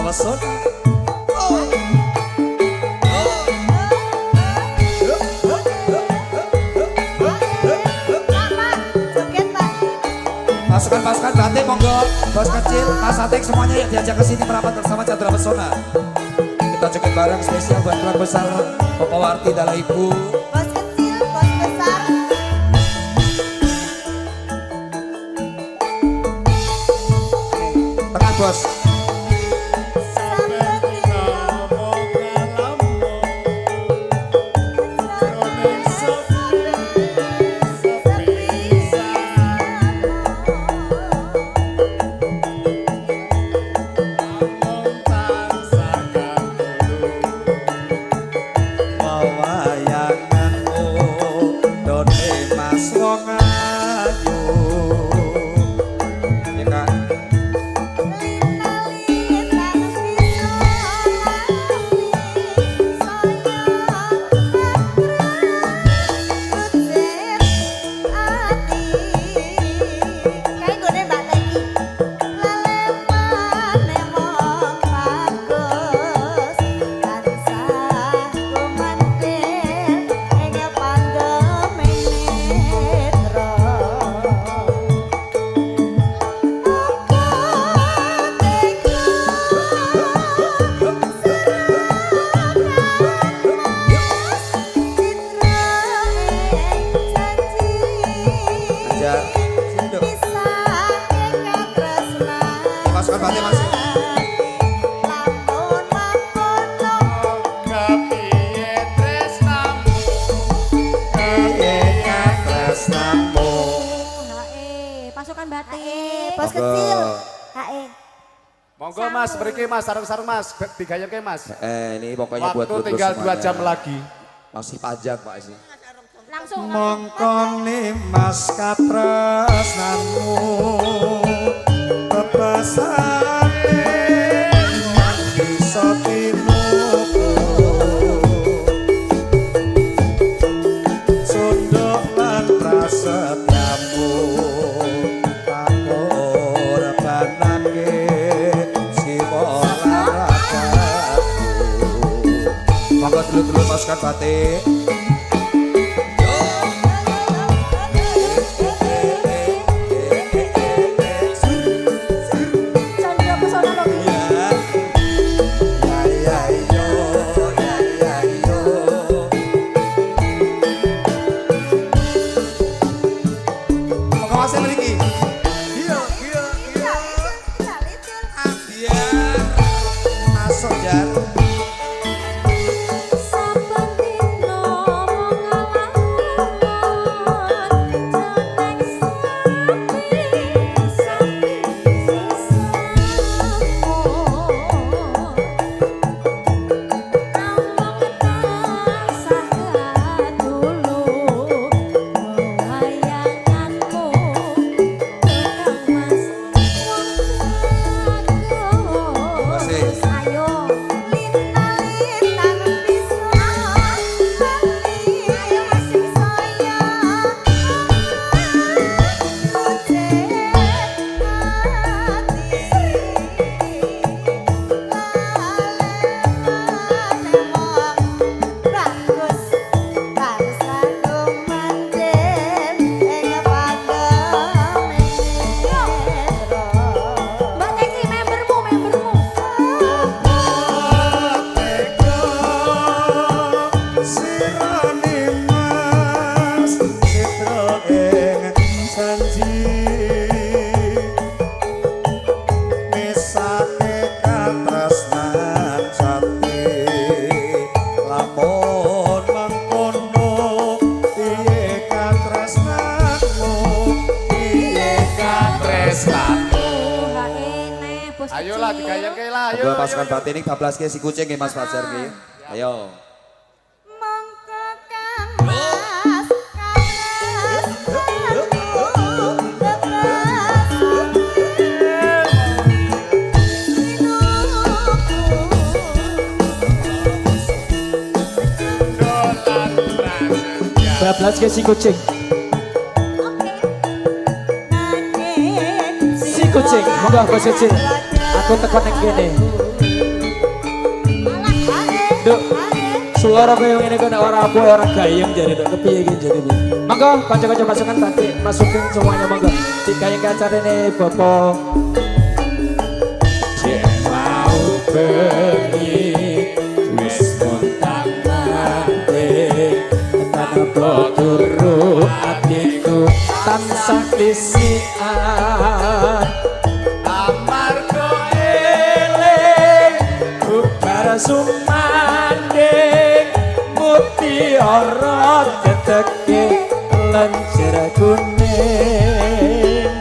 Pesona. Pasukan batik monggo, bos kecil, mas atik semuanya yang diajak ke sini merapat bersama Chandra Pesona. Kita joget bareng spesial buat keluarga besar Bapak Warti dan Ibu. Bos kecil, bos besar. Tengah bos. Pasukan batik masih. Pasukan batik, bos kecil. Hae. Monggo mas, beri mas, sarung-sarung mas, digayang ke mas. Ini pokoknya buat waktu tinggal 2 jam lagi. Masih panjang Pak sih. Langsung. Mongkoni mas katresnanmu bebasane bisa tinuku sunduk lan prasetyamu takor bananke siwa laragaku. Monggo dulu-dulu pasukan batik. Ayolah digayang ke lah, ayo. Pasukan batik ini 12 ke si kucing ya Mas Fajar ki. Ayo. Bablas ke si kucing. Si kucing, munggah bos kecil. Aku tekan yang gini. Duk. Suara kaya ngene kok nek ora apa ora gayeng jare Duk. Kepiye iki jare iki? Monggo kanca-kanca pasukan batik masukin semuanya monggo. Dikaya acarane Bapak mau bengi wis montang mate tanpa turu atiku tansah disian amarga eling bubar sumanding mutiara teteke lencer kuning.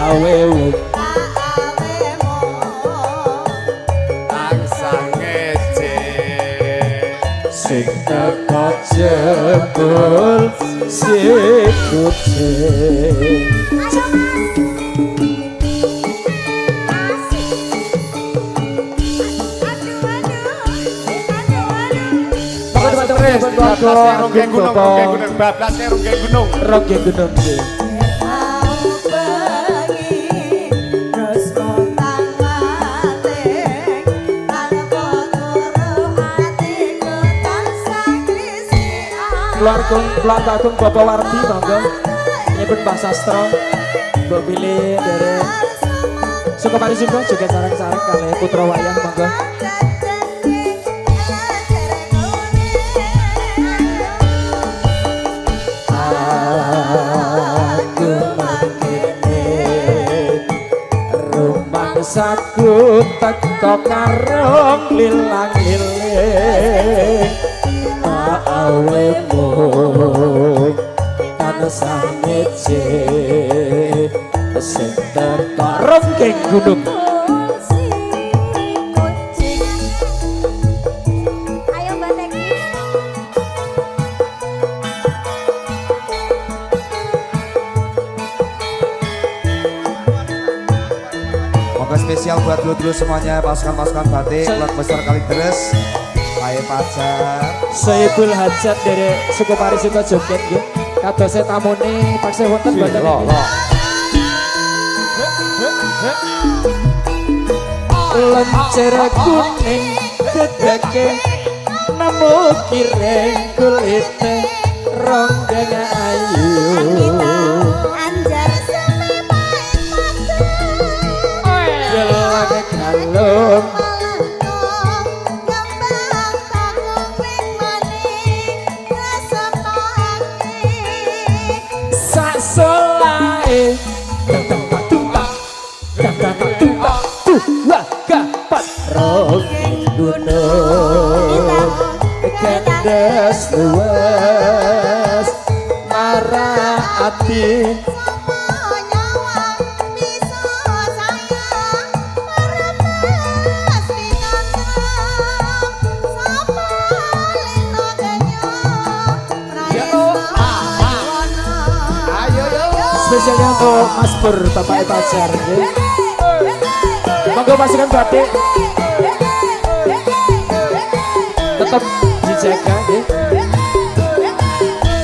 Awewu Tansah ngece sing teko jebul sikute. Bablasnya Ronggeng Gunung, bablasnya Ronggeng Gunung. Ronggeng Gunung sih. Keluarga Agung Bapak Wardi monggo nyebut Mbah Sastro Mbok pilih dari Sukamari Simbo juga sarang-sarang kali Putra Wayang monggo. Aku makene rumah saku teko karong lilang-liling awemu tansah ngece sing teko Ronggeng Gunung. Ayo Mbak Teki. Moga spesial buat dulu semuanya pasukan-pasukan batik keluarga besar Kalideres Pae Pacar Sayyidul Hajat dari Sukamari Simbo joget nggih. Kadose tamune taksih wonten mboten niki. Lencer kuning dedeke nemu kireng kulite ronggeng ayu Anjar gelang kalung sak solae kapat Ronggeng Gunung kendes luwes marah ati spesialnya untuk Mas Pur Bapak Pacar nggih. Monggo pasukan batik tetap dijaga nggih.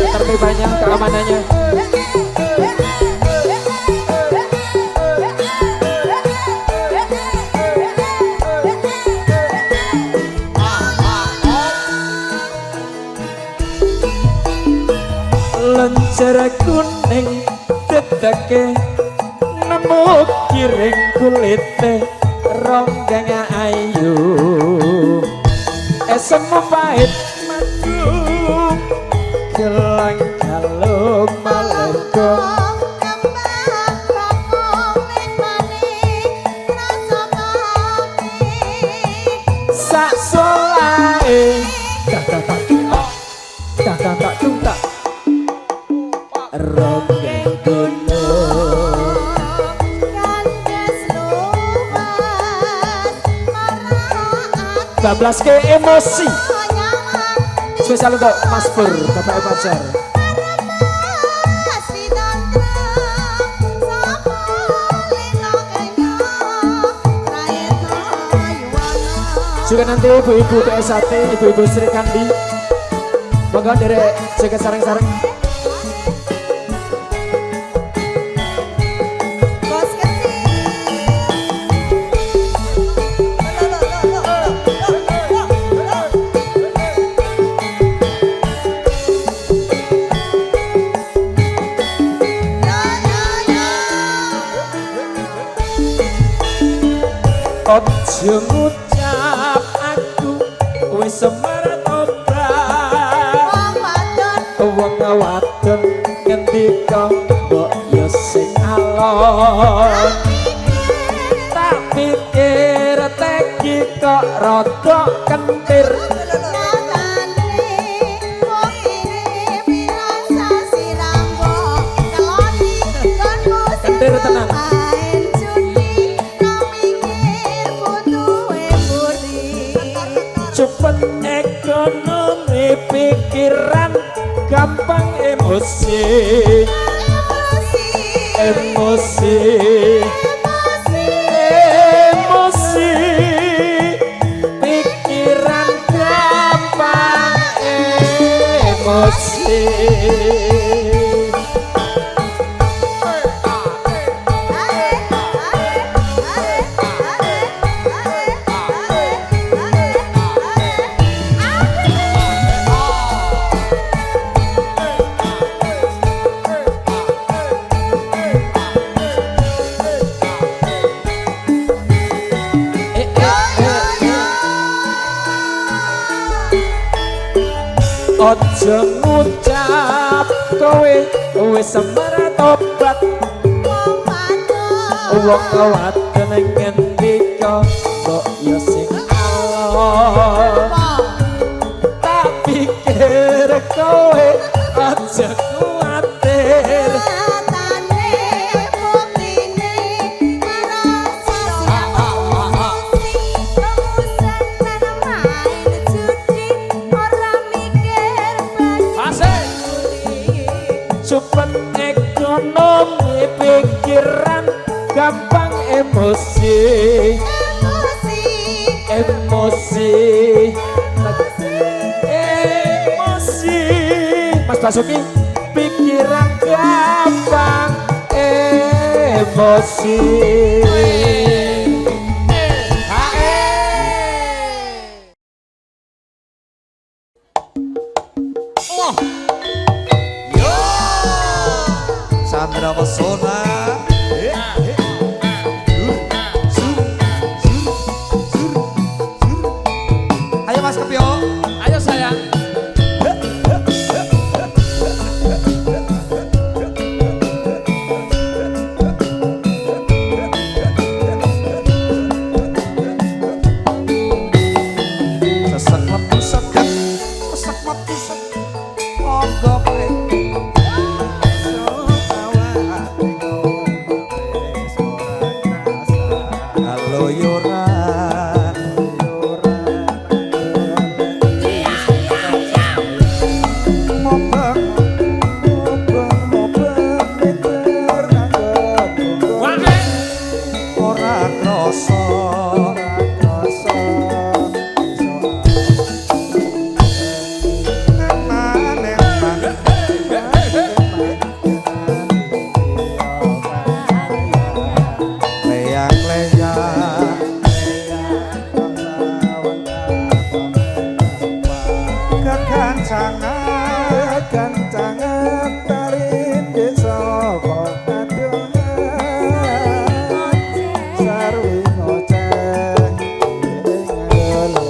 Tertibanya, keamanannya. Lencer kuning dedeke nemu kiring kulite ronggeng ayu esem pahit madu gelang kalung malengko sak solae tak tuntak Ronggeng Gunung bablas ke emosi spesial untuk Mas Pur Bapak Pacar. Juga nanti ibu-ibu PS1, ibu-ibu Sri Kandi Monggo derek joget sareng-sareng. Bos kecil. Ojo ngucap aku wis semerat obrak. Wong wadon ngendika mbok yo sing alon. Tak pikir teki kok rada kentir. Kentir tenan. Cepet ekonomi pikiran gampang emosi. Emosi. Emosi. Pikiran gampang emosi. Ojo ngucap kowe wis semerat obat. Wong wadon ngendika kok ya sing alon. Tak pikir kowe aja kuwatir. Cepet ekonomi pikiran gampang emosi. Emosi. Emosi. Mas Basuki pikiran gampang emosi. Chandra Pesona. Ayo Mas Kepio. Ayo sayang. Sesak metu sekat, sesak metu sekat. Monggo bae. Halo Yora. Ora krasa. Kancangan tarin desa kok sarwi ngoceh ngelo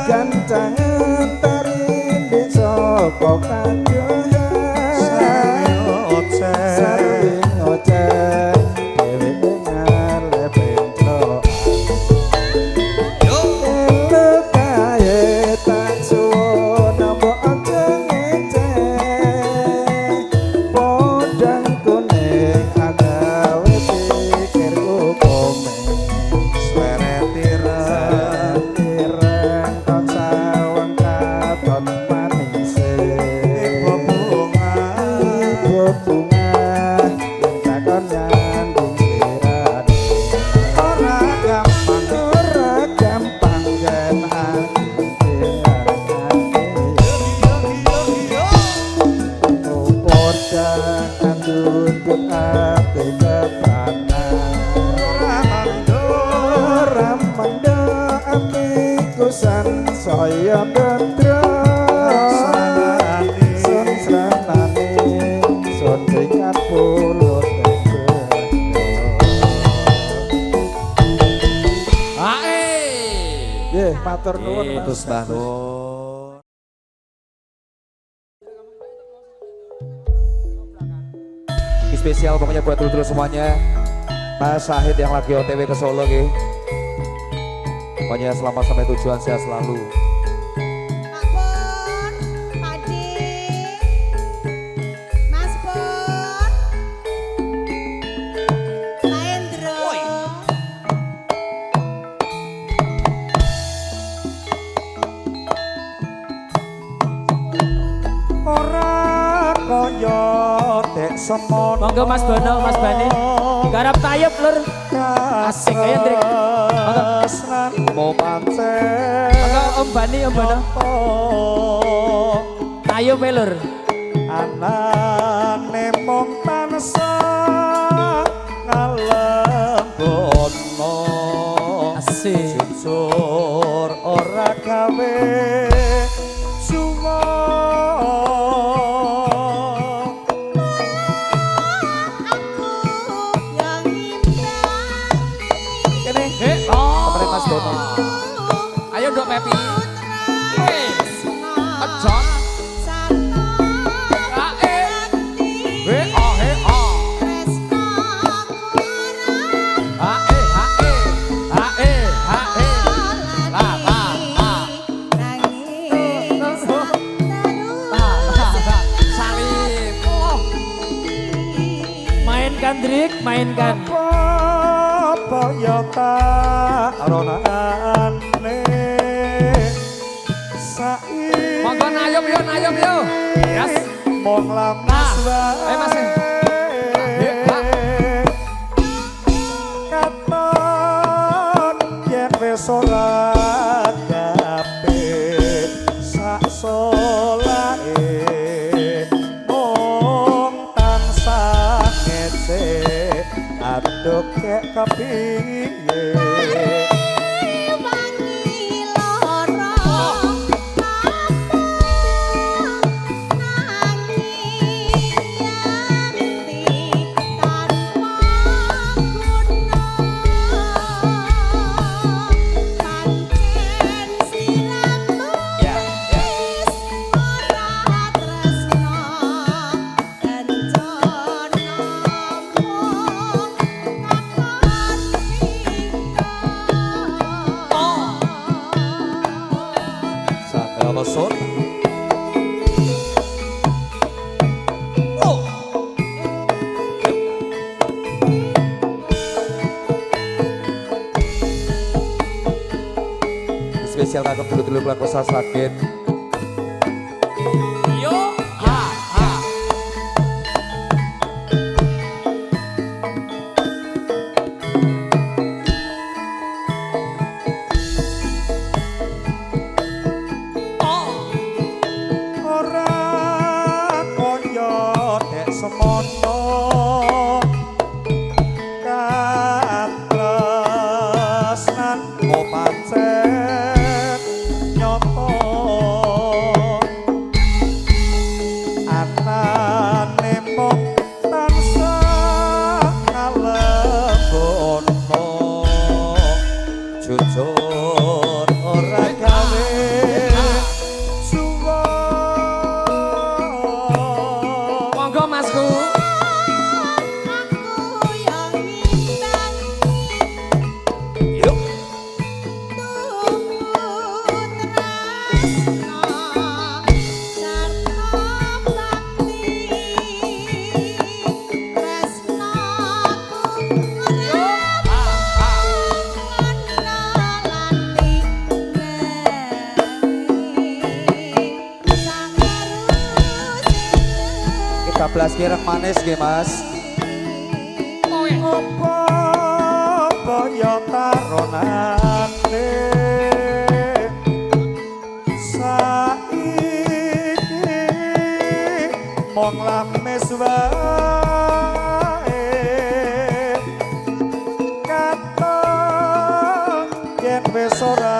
gancangan tarindhik sapa kadongan sareng oceh dhewe ngarep entrokan elo kae tak suwun mbok aja ngeceh podang kuning agawe pikirku komen ireng kok sawang katon manise ibu bunga yen takon nyanding slirane ora gampang yen ati podang kandhut ati kepranan ora mandha atiku sansaya dendra sun sranane sun tingkat pulut nggih matur nuwun Terus Mbah Nur. Ini spesial pokoknya buat dulu semuanya. Mas Syahid yang lagi OTW ke Solo nggih. Pokoknya selamat sampai tujuan, sehat selalu. Pak Pur, Pak Dik, Mas Pur, Pak Endro. Ora kaya tek semono. monggo Mas Bono Mas Bani garap tayub lur asik ya Ndrik Mau pancen monggo Om Bani Om Bono tayub ya lur anane mung tansah ngalembono asik jujur ora gawe suwo Yang impian Kene. Kemarin Mas Dono. Ayo Dok Pepi. Wes. Ajon. We oh he oh. Ha e. La la la. Salim. Oh. mainkan Drik mainkan apa ya tak ronane saiki Monggo nayom yo. Yes. mong lamas Ayo Mas. katon yen wis ora dapet sak solae mung tansah ngecek aduh kek kepiye Son. Oh. Spesial kagum dulu pelan kosa sakit. Yo, ha. semono katresnan mo pancen nyoto anane mung tansah ngalebono jujur ora gawe suwo. Monggo Masku. Aku yang ngintangi Yuk. tubuh tresno sarta bakti tresnaku Kita belas kirang manis nggih Mas. Apa ya taronane saiki mong lames wae katon yen wis ora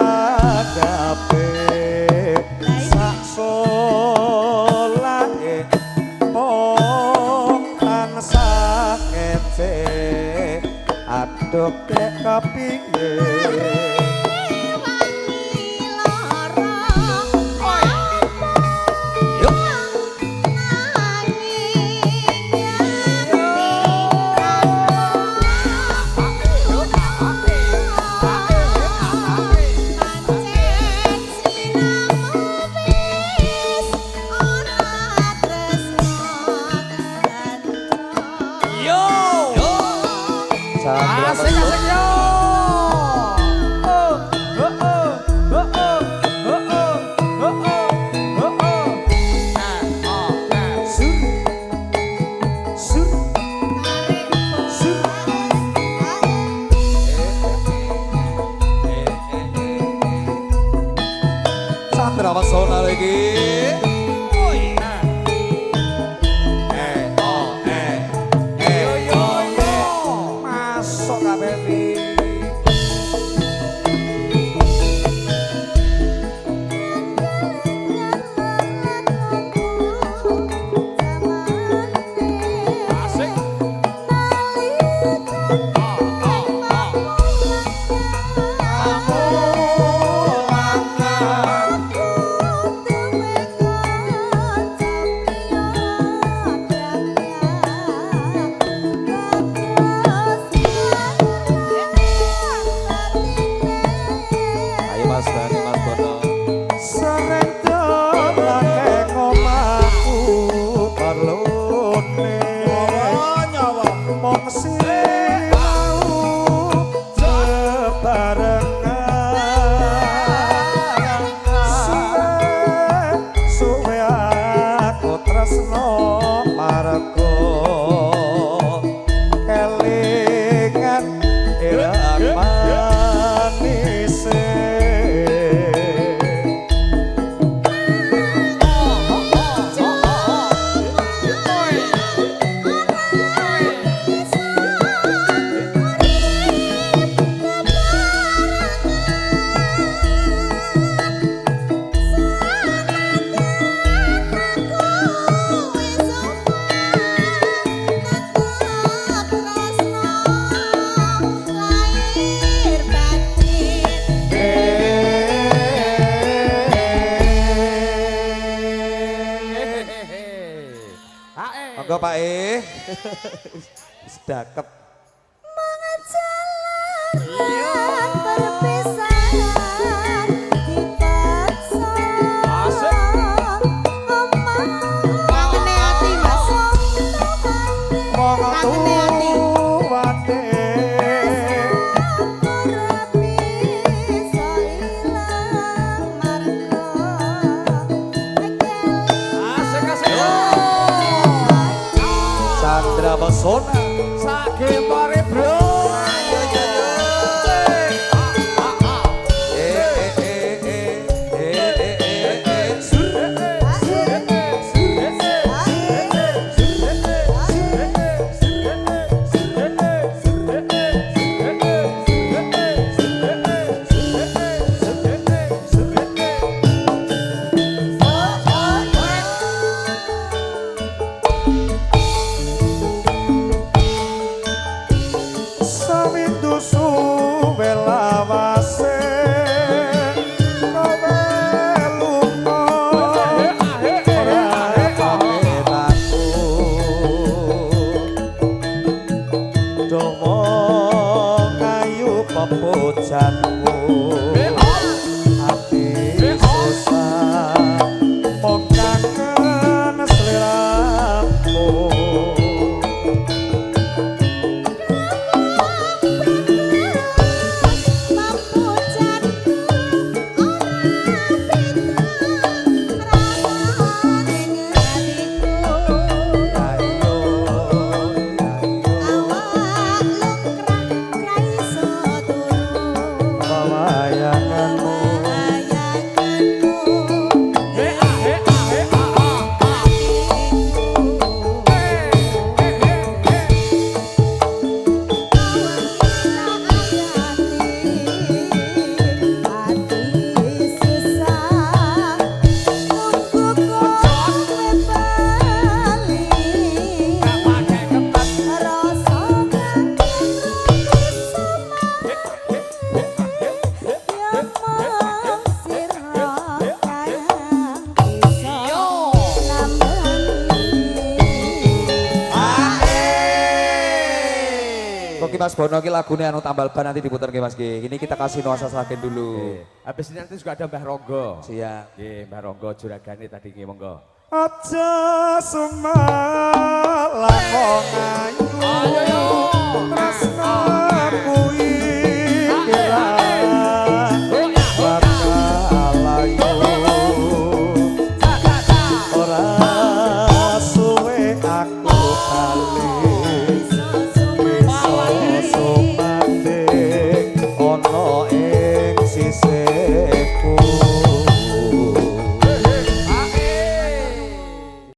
gawe sak solae mong tansah ngece aduh kek kepiye Sandra Asik asik yo. Sandra Pesona lagi. Masuk kabeh iki. Asik. Ayo Mas Bani, Mas Bono. Serentong lake ngomahku perlune mong sinau bebarengan suwe aku tresno margo kelingan irang manise. Monggo Pak E. Sedakep. Sandra Pesona. Saking pare bro. bayanganmu. Kok Mas Bono ki lagune anu tambal ban nanti diputer ke Mas Ki. Ini kita kasih nuansa sakin dulu. Habis ini nanti juga ada Mbah Ronggo. Siap. Nggih, Mbah Ronggo juragane tadi nggih monggo. Aja semalam